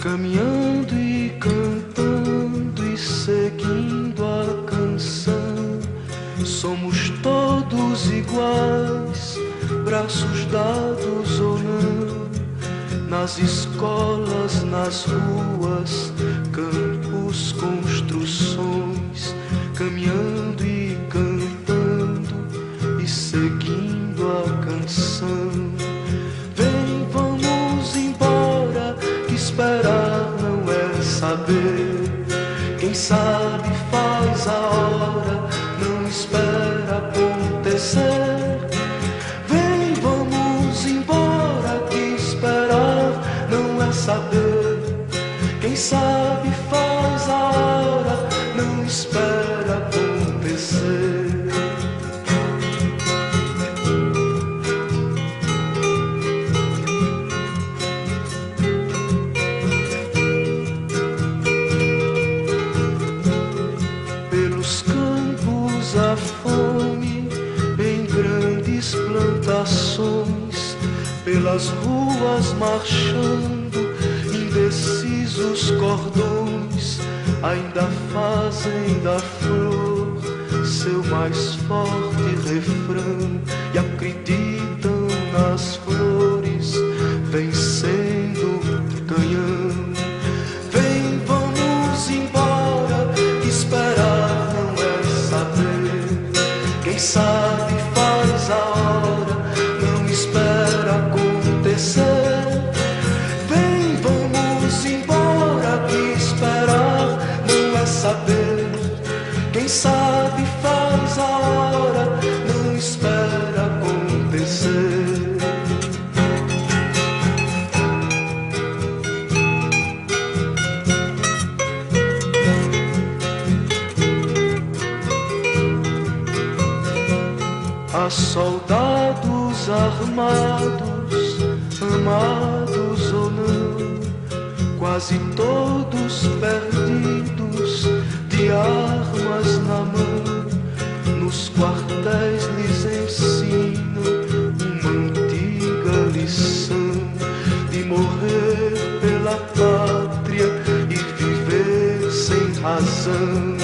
caminhando e cantando e seguindo a canção. Somos todos iguais, braços dados ou não, nas escolas, nas ruas, campos, construções, caminhando e cantando e seguindo a canção. Vem, vamos embora, que esperar não é saber. Quem sabe faz a hora, não espera acontecer. Vem, vamos embora, que esperar não é saber. Quem sabe faz a hora, não espera acontecer. Pelos campos a fome, em grandes plantações, pelas ruas marchando, indecisos cordões, ainda fazem da flor seu mais forte refrão e acreditam nas flores vencendo canhão. Vem, vamos embora, que esperar não é saber. Quem sabe faz a hora, não espera acontecer. Vem, vamos embora, que esperar não é saber. Quem sabe faz a hora, não espera acontecer. Há soldados armados, amados ou não, quase todos perdidos, de armas na mão. Nos quartéis lhes ensinam uma antiga lição de morrer pela pátria e viver sem razão.